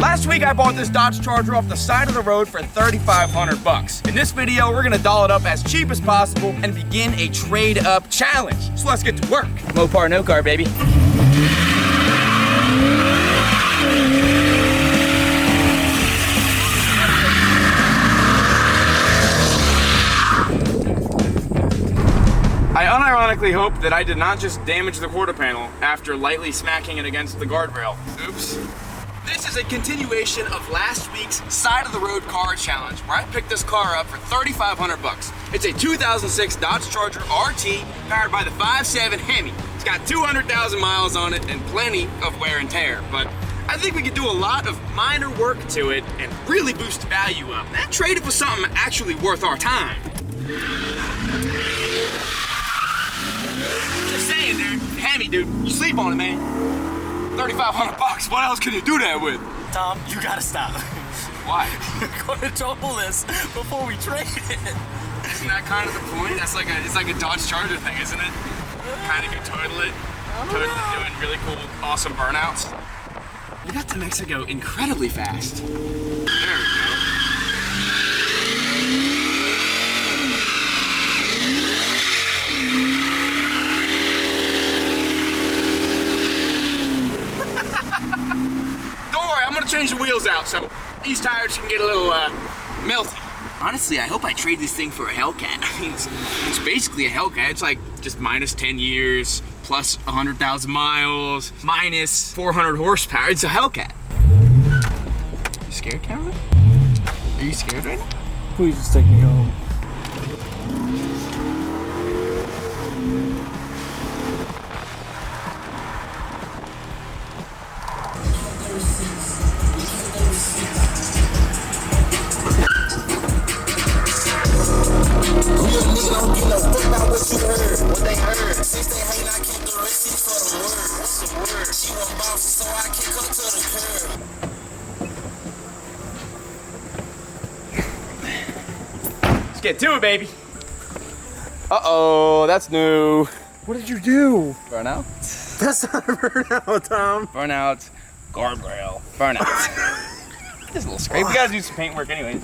Last week I bought this Dodge Charger off the side of the road for $3,500. In this video, we're gonna doll it up as cheap as possible and begin a trade-up challenge. So let's get to work. Mopar, no car, baby. I unironically hope that I did not just damage the quarter panel after lightly smacking it against the guardrail. Oops. This is a continuation of last week's side of the road car challenge where I picked this car up for $3,500. It's a 2006 Dodge Charger RT powered by the 5.7 Hemi. It's got 200,000 miles on it and plenty of wear and tear, but I think we could do a lot of minor work to it and really boost the value up. That trade it for something actually worth our time. Just saying, dude. Hemi, dude. You sleep on it, man. $3,500. What else can you do that with? Tom, you gotta stop. Why? We're gonna total this before we trade it. Isn't that kind of the point? That's like it's like a Dodge Charger thing, isn't it? Kind of can total it. Doing really cool, awesome burnouts. We got to Mexico incredibly fast. There we go. Change the wheels out so these tires can get a little melty. Honestly, I hope I trade this thing for a Hellcat. I mean, it's basically a Hellcat. It's like just minus 10 years, plus 100,000 miles, minus 400 horsepower. It's a Hellcat. You scared, Cameron? Are you scared right now? Please just take me home. Let's get to it, baby. Uh-oh, that's new. What did you do? Burnout? That's not a burnout, Tom. Burnout, guardrail, burnout. Just a little scrape. We gotta do some paint work anyway.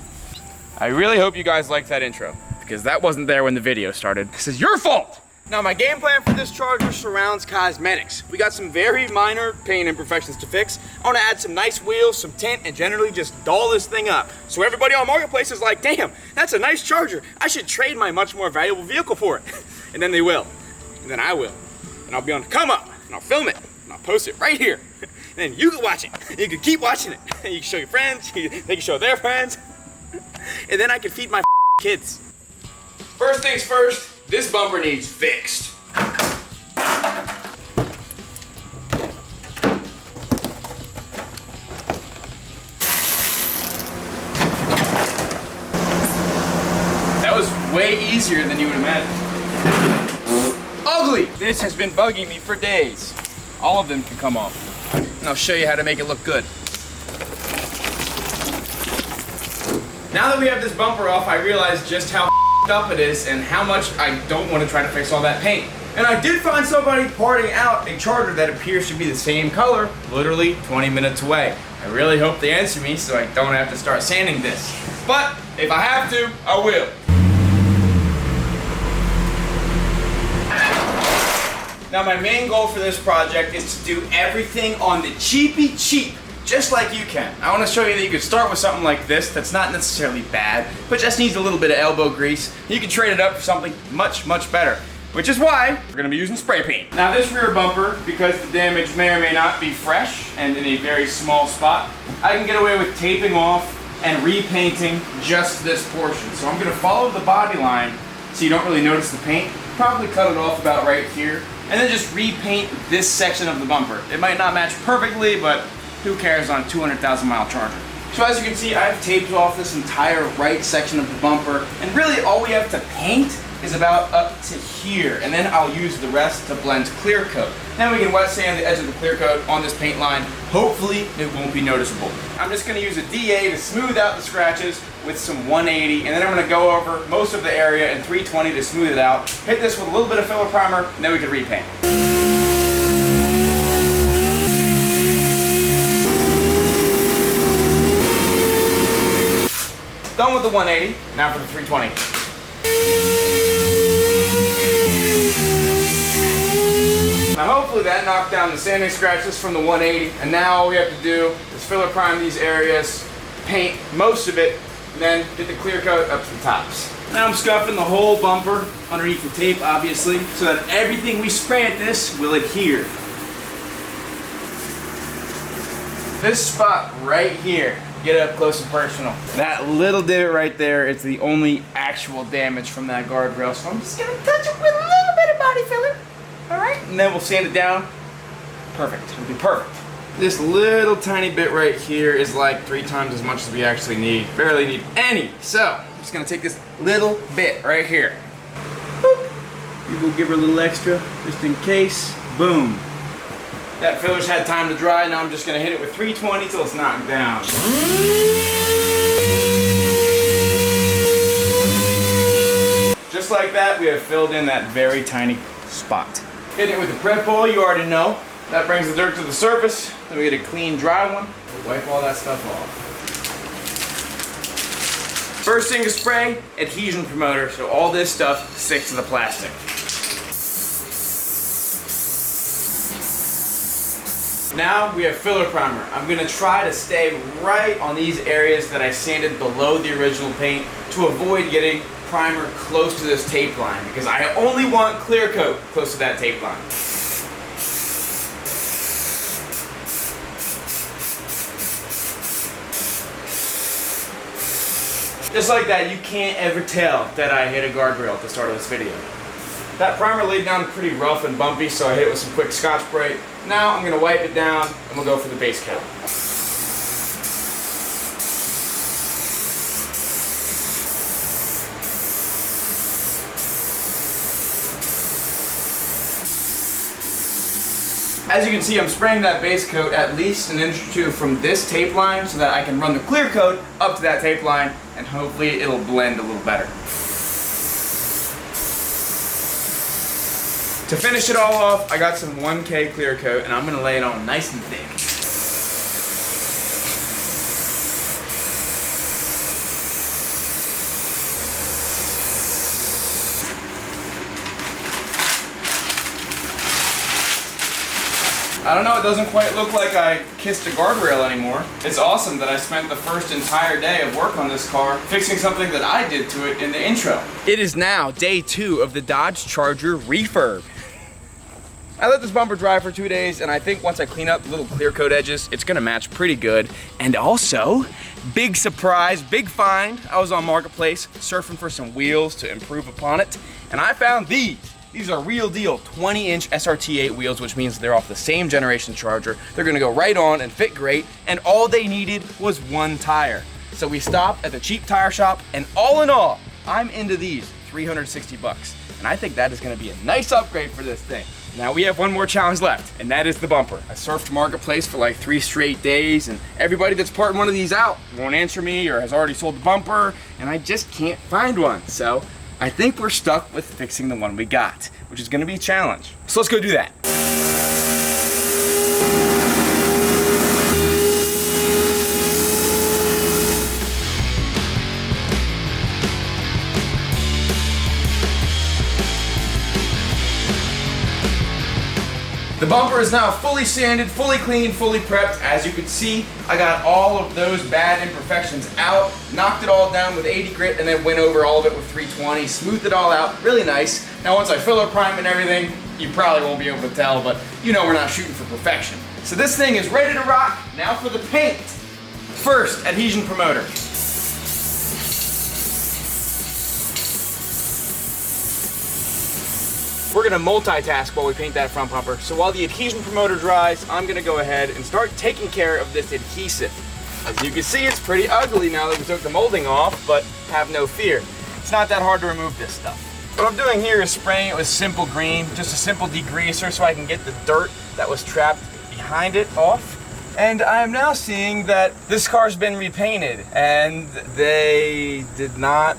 I really hope you guys liked that intro, because that wasn't there when the video started. This is your fault! Now, my game plan for this Charger surrounds cosmetics. We got some very minor paint imperfections to fix. I want to add some nice wheels, some tint, and generally just doll this thing up. So everybody on Marketplace is like, damn, that's a nice Charger. I should trade my much more valuable vehicle for it. And then they will. And then I will. And I'll be on the come up, and I'll film it, and I'll post it right here. And then you can watch it. You can keep watching it. You can show your friends, they can show their friends. And then I can feed my kids. First things first, this bumper needs fixed. That was way easier than you would imagine. Ugly! This has been bugging me for days. All of them can come off. And I'll show you how to make it look good. Now that we have this bumper off, I realize just how up it is and how much I don't want to try to fix all that paint. And I did find somebody parting out a Charger that appears to be the same color, literally 20 minutes away. I really hope they answer me so I don't have to start sanding this. But if I have to, I will. Now my main goal for this project is to do everything on the cheapy cheap. Just like you can. I want to show you that you can start with something like this that's not necessarily bad, but just needs a little bit of elbow grease. You can trade it up for something much, much better, which is why we're going to be using spray paint. Now this rear bumper, because the damage may or may not be fresh and in a very small spot, I can get away with taping off and repainting just this portion. So I'm going to follow the body line so you don't really notice the paint. Probably cut it off about right here, and then just repaint this section of the bumper. It might not match perfectly, but who cares on a 200,000 mile Charger? So as you can see, I've taped off this entire right section of the bumper, and really all we have to paint is about up to here, and then I'll use the rest to blend clear coat. Then we can wet sand the edge of the clear coat on this paint line. Hopefully it won't be noticeable. I'm just going to use a DA to smooth out the scratches with some 180, and then I'm going to go over most of the area in 320 to smooth it out. Hit this with a little bit of filler primer, and then we can repaint. Done with the 180, now for the 320. Now hopefully that knocked down the sanding scratches from the 180, and now all we have to do is filler prime these areas, paint most of it, and then get the clear coat up to the tops. Now I'm scuffing the whole bumper underneath the tape, obviously, so that everything we spray at this will adhere. This spot right here, get it up close and personal. That little divot right there is the only actual damage from that guardrail, so I'm just gonna touch it with a little bit of body filler. All right, and then we'll sand it down. Perfect, it'll be perfect. This little tiny bit right here is like 3 times as much as we actually need. Barely need any. So, I'm just gonna take this little bit right here. Boop. You will give her a little extra, just in case. Boom. That filler's had time to dry. Now I'm just gonna hit it with 320 till it's knocked down. Just like that, we have filled in that very tiny spot. Hitting it with the prep oil, you already know. That brings the dirt to the surface. Then we get a clean, dry one. We'll wipe all that stuff off. First thing to spray, adhesion promoter, so all this stuff sticks to the plastic. Now we have filler primer. I'm gonna try to stay right on these areas that I sanded below the original paint to avoid getting primer close to this tape line, because I only want clear coat close to that tape line. Just like that, you can't ever tell that I hit a guardrail at the start of this video. That primer laid down pretty rough and bumpy, so I hit it with some quick Scotch Brite. Now I'm gonna wipe it down and we'll go for the base coat. As you can see, I'm spraying that base coat at least 1 inch or 2 from this tape line so that I can run the clear coat up to that tape line and hopefully it'll blend a little better. To finish it all off, I got some 1K clear coat and I'm gonna lay it on nice and thick. I don't know, it doesn't quite look like I kissed a guardrail anymore. It's awesome that I spent the first entire day of work on this car fixing something that I did to it in the intro. It is now day 2 of the Dodge Charger refurb. I let this bumper dry for 2 days, and I think once I clean up the little clear coat edges, it's gonna match pretty good. And also, big surprise, big find. I was on Marketplace surfing for some wheels to improve upon it, and I found these. These are real deal 20-inch SRT8 wheels, which means they're off the same generation Charger. They're gonna go right on and fit great, and all they needed was 1 tire. So we stopped at the cheap tire shop, and all in all, I'm into these, 360 bucks. And I think that is gonna be a nice upgrade for this thing. Now we have one more challenge left, and that is the bumper. I surfed Marketplace for like 3 straight days, and everybody that's parting one of these out won't answer me or has already sold the bumper, and I just can't find one. So I think we're stuck with fixing the one we got, which is gonna be a challenge. So let's go do that. The bumper is now fully sanded, fully cleaned, fully prepped. As you can see, I got all of those bad imperfections out, knocked it all down with 80 grit, and then went over all of it with 320, smoothed it all out, really nice. Now once I filler prime and everything, you probably won't be able to tell, but you know we're not shooting for perfection. So this thing is ready to rock. Now for the paint. First, adhesion promoter. We're gonna multitask while we paint that front bumper. So while the adhesion promoter dries, I'm gonna go ahead and start taking care of this adhesive. As you can see, it's pretty ugly now that we took the molding off, but have no fear. It's not that hard to remove this stuff. What I'm doing here is spraying it with simple green, just a simple degreaser so I can get the dirt that was trapped behind it off. And I'm now seeing that this car's been repainted and they did not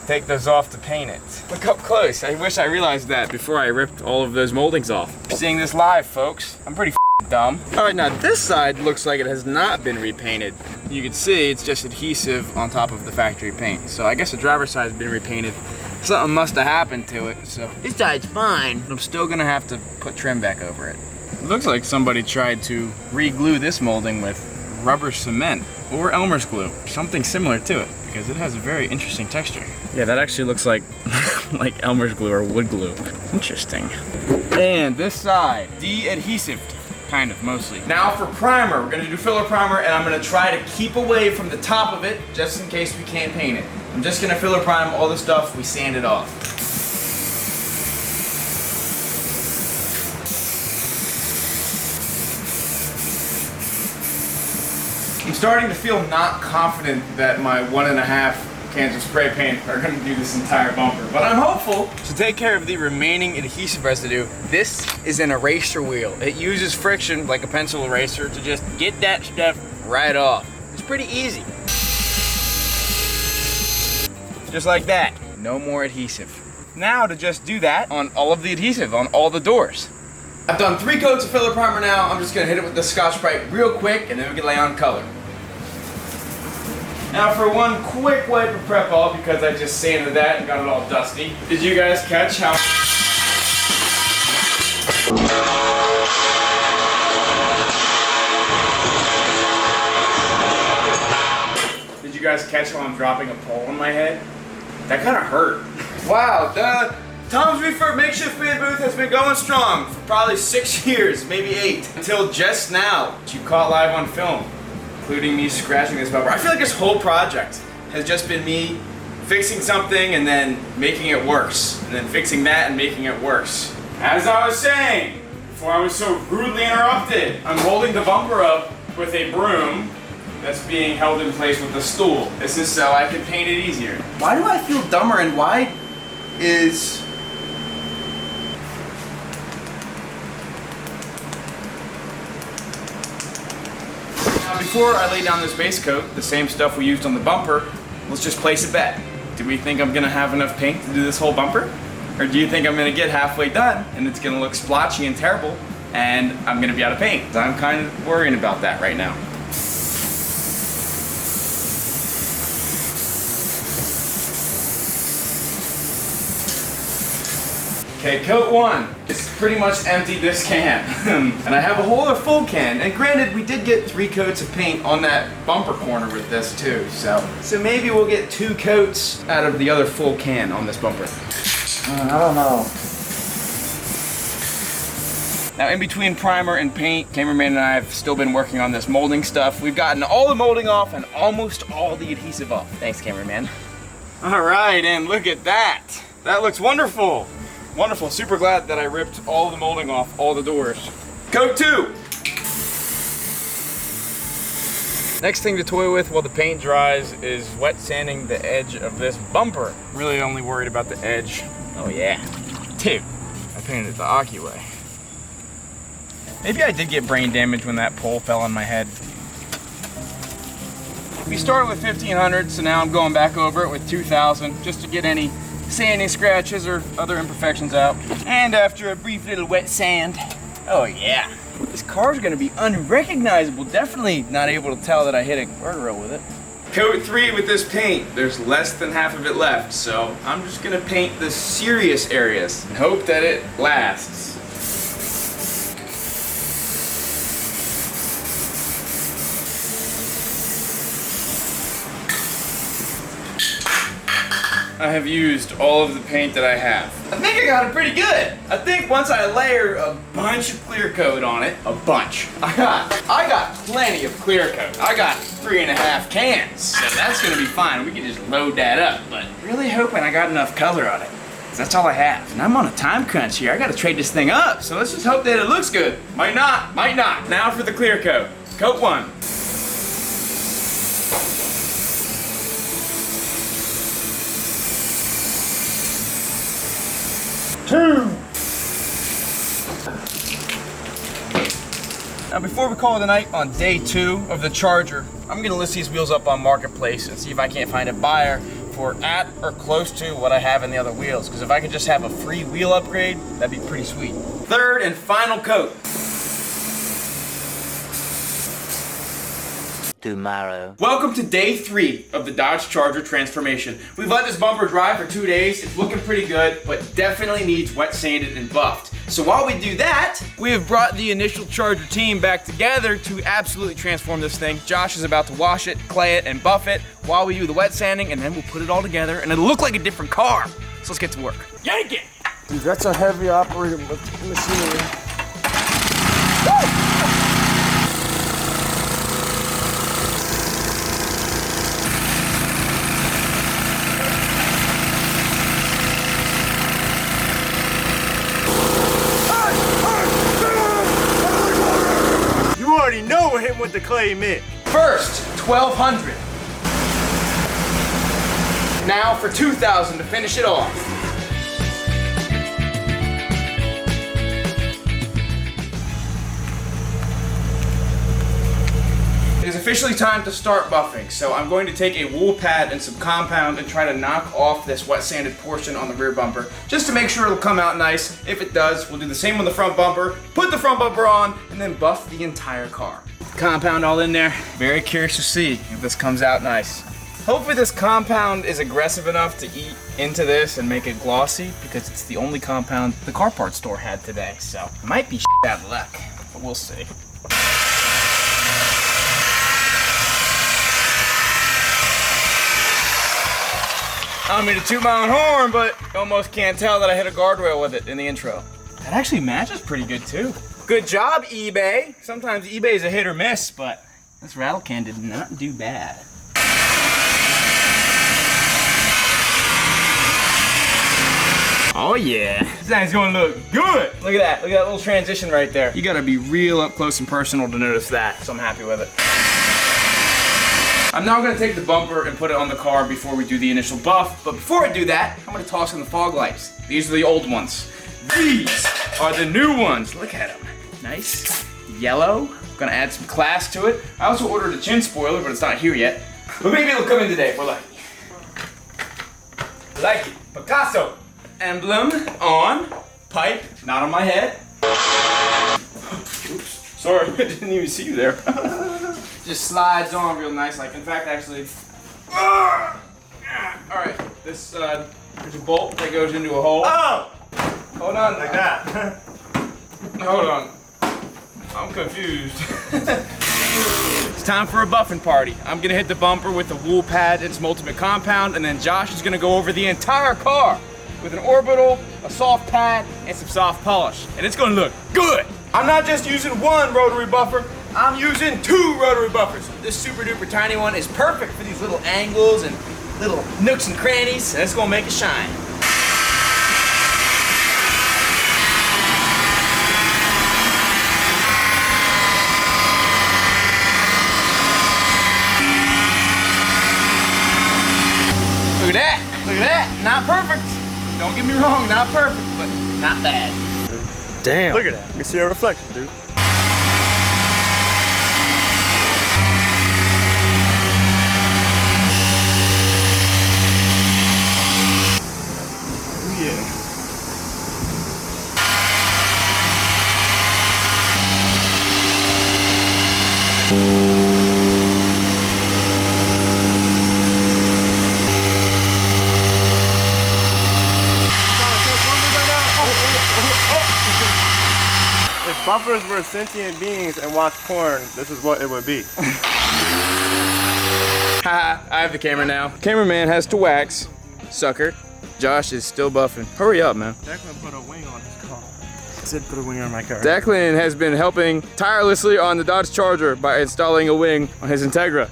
take those off to paint it. Look up close. I wish I realized that before I ripped all of those moldings off. Seeing this live, folks. I'm pretty dumb. All right, now this side looks like it has not been repainted. You can see it's just adhesive on top of the factory paint. So I guess the driver's side has been repainted. Something must have happened to it, so this side's fine. I'm still gonna have to put trim back over it. It looks like somebody tried to re-glue this molding with rubber cement or Elmer's glue, something similar to it, because it has a very interesting texture. Yeah, that actually looks like like Elmer's glue or wood glue. Interesting. And this side, de-adhesive, kind of, mostly. Now for primer, we're gonna do filler primer, and I'm gonna try to keep away from the top of it, just in case we can't paint it. I'm just gonna filler prime all the stuff, we sand it off. I'm starting to feel not confident that my 1.5 cans of spray paint are gonna do this entire bumper, but I'm hopeful. To take care of the remaining adhesive residue, this is an eraser wheel. It uses friction like a pencil eraser to just get that stuff right off. It's pretty easy. Just like that, no more adhesive. Now to just do that on all of the adhesive, on all the doors. I've done 3 coats of filler primer now. I'm just gonna hit it with the Scotch-Brite real quick, and then we can lay on color. Now for one quick wipe of prep all, because I just sanded that and got it all dusty. Did you guys catch how... Did you guys catch how I'm dropping a pole on my head? That kind of hurt. Wow, Tom's Refurb makeshift paint booth has been going strong for probably 6 years, maybe 8, until just now, which you caught live on film, including me scratching this bumper. I feel like this whole project has just been me fixing something and then making it worse, and then fixing that and making it worse. As I was saying, before I was so rudely interrupted, I'm holding the bumper up with a broom that's being held in place with a stool. This is so I can paint it easier. Why do I feel dumber, and why is... Now before I lay down this base coat, the same stuff we used on the bumper, let's just place a bet. Do we think I'm gonna have enough paint to do this whole bumper? Or do you think I'm gonna get halfway done and it's gonna look splotchy and terrible and I'm gonna be out of paint? I'm kind of worrying about that right now. Okay, coat 1. It's pretty much emptied this can. And I have a whole other full can. And granted, we did get 3 coats of paint on that bumper corner with this too. So maybe we'll get 2 coats out of the other full can on this bumper. I don't know. Now in between primer and paint, cameraman and I have still been working on this molding stuff. We've gotten all the molding off and almost all the adhesive off. Thanks, cameraman. All right, and look at that. That looks wonderful. Wonderful, super glad that I ripped all the molding off all the doors. Coat 2. Next thing to toy with while the paint dries is wet sanding the edge of this bumper. Really only worried about the edge. Oh yeah. Dude, I painted it the Aki way. Maybe I did get brain damage when that pole fell on my head. We started with 1500, so now I'm going back over it with 2000 just to get any sanding scratches or other imperfections out. And after a brief little wet sand, oh yeah, this car's gonna be unrecognizable. Definitely not able to tell that I hit a guardrail with it. Coat 3 with this paint. There's less than half of it left, so I'm just gonna paint the serious areas and hope that it lasts. I have used all of the paint that I have. I think I got it pretty good. I think once I layer a bunch of clear coat on it, a bunch. I got plenty of clear coat. I got 3.5 cans, so that's gonna be fine. We can just load that up, but really hoping I got enough color on it, because that's all I have. And I'm on a time crunch here. I gotta trade this thing up, so let's just hope that it looks good. Might not, might not. Now for the clear coat. Coat 1. Now before we call it a night on day 2 of the Charger, I'm gonna list these wheels up on Marketplace and see if I can't find a buyer for at or close to what I have in the other wheels. Because if I could just have a free wheel upgrade, that'd be pretty sweet. Third and final coat. tomorrow. Welcome to day 3 of the Dodge Charger transformation. We've let this bumper dry for 2 days. It's looking pretty good, but definitely needs wet sanded and buffed. So while we do that, we have brought the initial Charger team back together to absolutely transform this thing. Josh is about to wash it, clay it, and buff it while we do the wet sanding, and then we'll put it all together and it'll look like a different car. So let's get to work. Yank it! Dude, that's a heavy operating machinery. You already know what hitting with the clay meant. First, 1,200. Now for 2,000 to finish it off. It is officially time to start buffing, so I'm going to take a wool pad and some compound and try to knock off this wet sanded portion on the rear bumper, just to make sure it'll come out nice. If it does, we'll do the same on the front bumper, put the front bumper on, and then buff the entire car. Compound all in there. Very curious to see if this comes out nice. Hopefully this compound is aggressive enough to eat into this and make it glossy, because it's the only compound the car parts store had today, so it might be out of luck, but we'll see. I don't mean to toot my own horn, but you almost can't tell that I hit a guardrail with it in the intro. That actually matches pretty good too. Good job, eBay. Sometimes eBay is a hit or miss, but this rattle can did not do bad. Oh yeah, this thing's gonna look good. Look at that little transition right there. You gotta be real up close and personal to notice that, so I'm happy with it. I'm now gonna take the bumper and put it on the car before we do the initial buff, but before I do that, I'm gonna toss in the fog lights. These are the old ones. These are the new ones. Look at them. Nice, yellow. Gonna add some class to it. I also ordered a chin spoiler, but it's not here yet. But maybe it'll come in today if we're lucky. Like it. Picasso. Emblem on, pipe, not on my head. Oops, sorry, I didn't even see you there. Just slides on real nice, like in fact actually. Alright, this, there's a bolt that goes into a hole. Oh! Hold on. Like that. Hold on. I'm confused. It's time for a buffing party. I'm gonna hit the bumper with the wool pad and some ultimate compound, and then Josh is gonna go over the entire car with an orbital, a soft pad, and some soft polish. And it's gonna look good. I'm not just using one rotary buffer, I'm using 2 rotary buffers. This super duper tiny one is perfect for these little angles and little nooks and crannies, and it's gonna make it shine. Look at that, look at that, not perfect. Don't get me wrong, not perfect, but not bad. Damn. Look at that. You can see a reflection, dude. If bumpers were sentient beings and watched porn, this is what it would be. Haha, I have the camera now. Cameraman has to wax. Sucker. Josh is still buffing. Hurry up, man. Declan put a wing on his car. I did put a wing on my car. Declan has been helping tirelessly on the Dodge Charger by installing a wing on his Integra.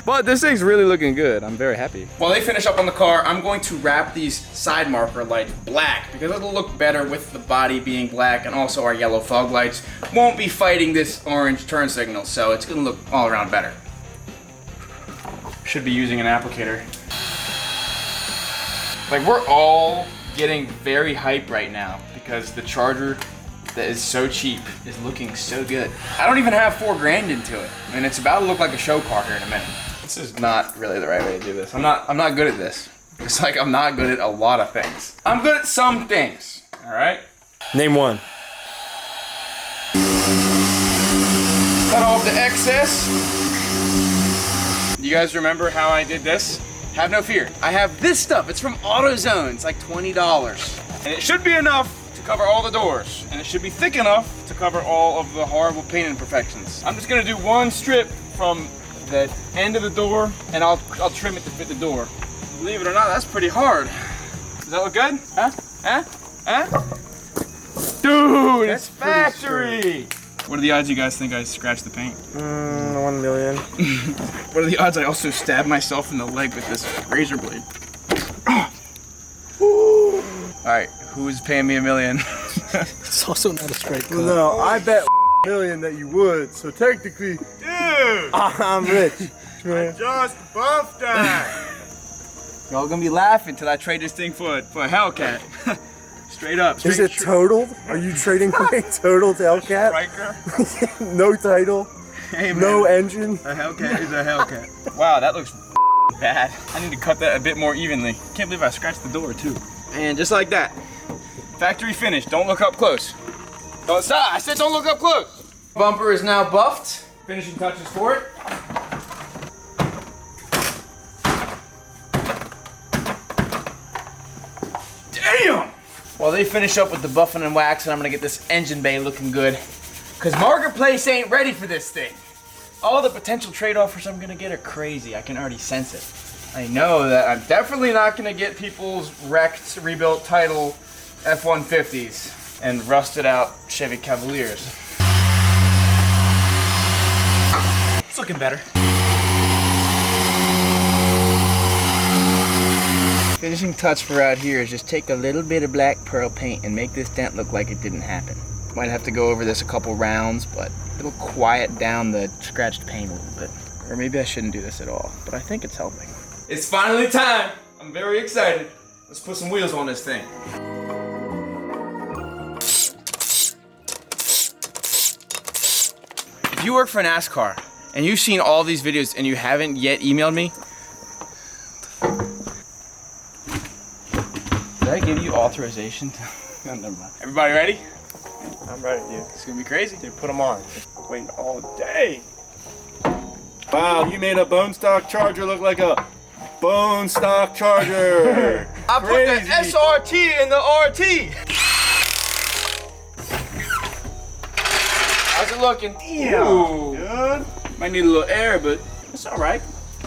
But this thing's really looking good. I'm very happy. While they finish up on the car, I'm going to wrap these side marker lights black because it'll look better with the body being black, and also our yellow fog lights won't be fighting this orange turn signal, so it's gonna look all around better. Should be using an applicator. Like, we're all getting very hype right now because the Charger that is so cheap is looking so good. I don't even have $4 grand into it. I mean, it's about to look like a show car here in a minute. This is not really the right way to do this. I'm not good at this. It's like I'm not good at a lot of things. I'm good at some things, all right? Name one. Cut off the excess. You guys remember how I did this? Have no fear. I have this stuff. It's from AutoZone. It's like $20. And it should be enough to cover all the doors. And it should be thick enough to cover all of the horrible paint imperfections. I'm just gonna do one strip from the end of the door, and I'll trim it to fit the door. Believe it or not, that's pretty hard. Does that look good? Huh? Huh? Huh? Dude, it's factory! What are the odds you guys think I scratched the paint? 1 million. What are the odds I also stabbed myself in the leg with this razor blade? Alright, who is paying me $1 million? It's also not a straight cut. No, I bet million that you would. So technically, dude, I'm rich. I just buffed that. Y'all gonna be laughing till I trade this thing for a Hellcat. Straight up. Is it totaled? Are you trading my total to Hellcat? Striker? No title. Hey, man. No engine. A Hellcat is a Hellcat. Wow, that looks bad. I need to cut that a bit more evenly. Can't believe I scratched the door too. And just like that. Factory finish. Don't look up close. Don't stop. I said don't look up close. Bumper is now buffed. Finishing touches for it. Damn! While they finish up with the buffing and waxing, I'm gonna get this engine bay looking good. Cause Marketplace ain't ready for this thing. All the potential trade offers I'm gonna get are crazy. I can already sense it. I know that I'm definitely not gonna get people's wrecked, rebuilt title F-150s and rusted out Chevy Cavaliers. It's looking better. Finishing touch for out here is just take a little bit of black pearl paint and make this dent look like it didn't happen. Might have to go over this a couple rounds, but it'll quiet down the scratched paint a little bit. Or maybe I shouldn't do this at all, but I think it's helping. It's finally time. I'm very excited. Let's put some wheels on this thing. If you work for NASCAR and you've seen all these videos and you haven't yet emailed me, did I give you authorization to? Oh, never mind. Everybody ready? I'm ready, dude. It's gonna be crazy. Dude, put them on. Just waiting all day. Wow, you made a bone stock Charger look like a bone stock Charger. I put the SRT in the RT. How's it looking? Yeah. Ooh. Good. Might need a little air, but it's all right.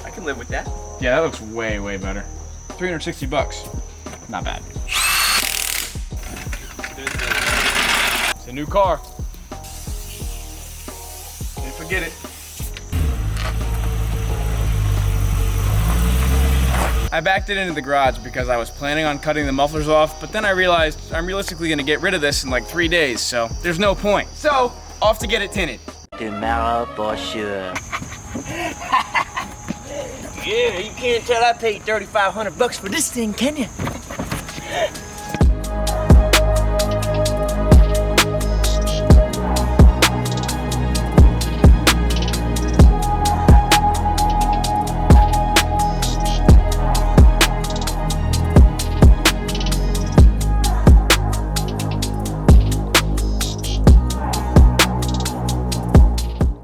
I can live with that. Yeah, that looks way, way better. $360. Not bad. It's a new car. Didn't forget it. I backed it into the garage because I was planning on cutting the mufflers off, but then I realized I'm realistically gonna get rid of this in like 3 days, so there's no point. So, off to get it tinted. Tomorrow for sure. Yeah, you can't tell I paid $3,500 for this thing, can you?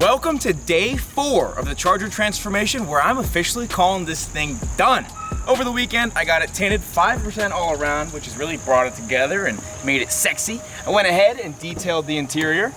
Welcome to day 4 of the Charger transformation, where I'm officially calling this thing done. Over the weekend, I got it tinted 5% all around, which has really brought it together and made it sexy. I went ahead and detailed the interior.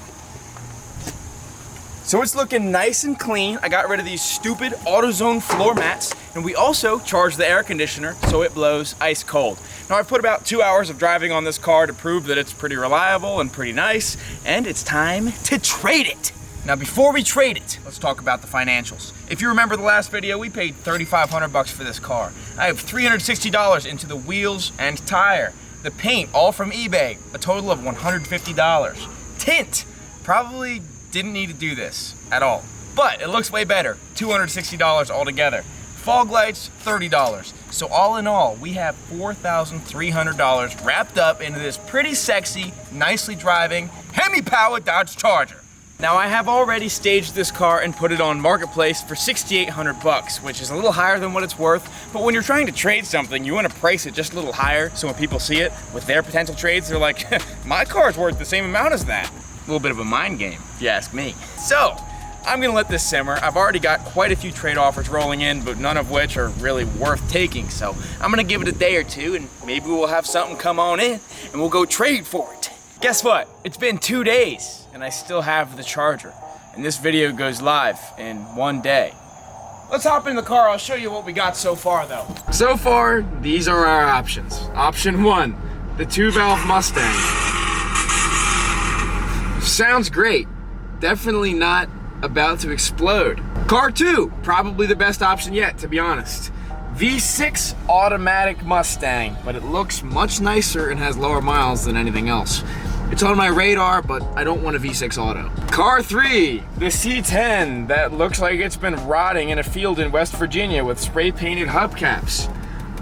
So it's looking nice and clean. I got rid of these stupid AutoZone floor mats, and we also charged the air conditioner so it blows ice cold. Now I've put about 2 hours of driving on this car to prove that it's pretty reliable and pretty nice, and it's time to trade it. Now before we trade it, let's talk about the financials. If you remember the last video, we paid $3,500 for this car. I have $360 into the wheels and tire. The paint, all from eBay, a total of $150. Tint, probably didn't need to do this at all, but it looks way better, $260 altogether. Fog lights, $30. So all in all, we have $4,300 wrapped up into this pretty sexy, nicely driving, Hemi-powered Dodge Charger. Now I have already staged this car and put it on Marketplace for $6,800, which is a little higher than what it's worth, but when you're trying to trade something, you want to price it just a little higher so when people see it with their potential trades, they're like, my car's worth the same amount as that. A little bit of a mind game, if you ask me. So, I'm gonna let this simmer. I've already got quite a few trade offers rolling in, but none of which are really worth taking. So I'm gonna give it a day or two and maybe we'll have something come on in and we'll go trade for it. Guess what? It's been 2 days and I still have the Charger. And this video goes live in 1 day. Let's hop in the car. I'll show you what we got so far though. So far, these are our options. Option 1, the 2-valve Mustang. Sounds great. Definitely not about to explode. Car 2, probably the best option yet, to be honest. V6 automatic Mustang, but it looks much nicer and has lower miles than anything else. It's on my radar, but I don't want a V6 auto. Car 3, the C10 that looks like it's been rotting in a field in West Virginia with spray painted hubcaps.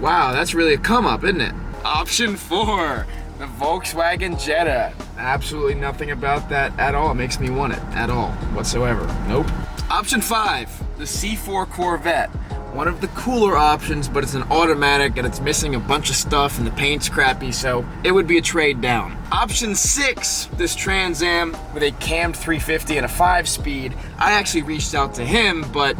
Wow, that's really a come up, isn't it? Option 4, the Volkswagen Jetta. Absolutely nothing about that at all makes me want it at all whatsoever. Nope. Option 5, the C4 Corvette. One of the cooler options, but it's an automatic and it's missing a bunch of stuff and the paint's crappy, so it would be a trade down. Option 6, this Trans Am with a cammed 350 and a 5-speed. I actually reached out to him, but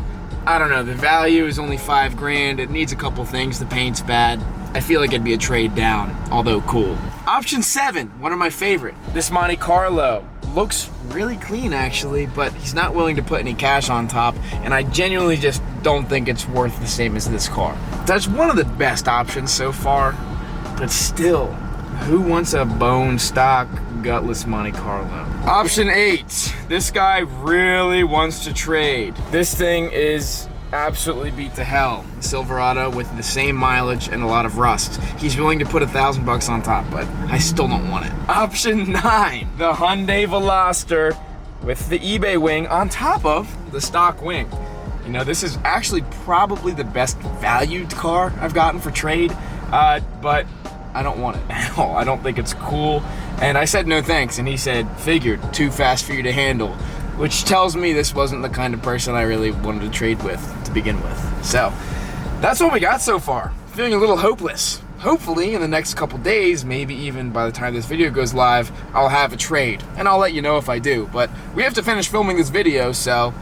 I don't know, the value is only $5 grand. It needs a couple things, the paint's bad. I feel like it'd be a trade down, although cool. Option 7, one of my favorite. This Monte Carlo looks really clean actually, but he's not willing to put any cash on top, and I genuinely just don't think it's worth the same as this car. That's one of the best options so far, but still, who wants a bone stock, gutless Monte Carlo? Option 8, this guy really wants to trade. This thing is absolutely beat to hell. Silverado with the same mileage and a lot of rust. He's willing to put $1,000 on top, but I still don't want it. Option 9, the Hyundai Veloster with the eBay wing on top of the stock wing. You know, this is actually probably the best valued car I've gotten for trade, but I don't want it at all. I don't think it's cool. And I said no thanks, and he said, figured, too fast for you to handle. Which tells me this wasn't the kind of person I really wanted to trade with to begin with. So, that's what we got so far. Feeling a little hopeless. Hopefully, in the next couple days, maybe even by the time this video goes live, I'll have a trade. And I'll let you know if I do. But we have to finish filming this video, so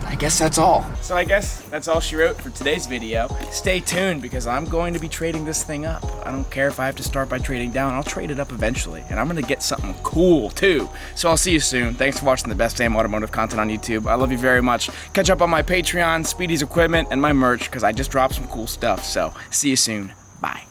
I guess that's all. So I guess that's all she wrote for today's video. Stay tuned because I'm going to be trading this thing up. I don't care if I have to start by trading down. I'll trade it up eventually, and I'm gonna get something cool too. So I'll see you soon. Thanks for watching the best damn automotive content on YouTube. I love you very much. Catch up on my Patreon, Speedy's equipment, and my merch because I just dropped some cool stuff. So see you soon. Bye.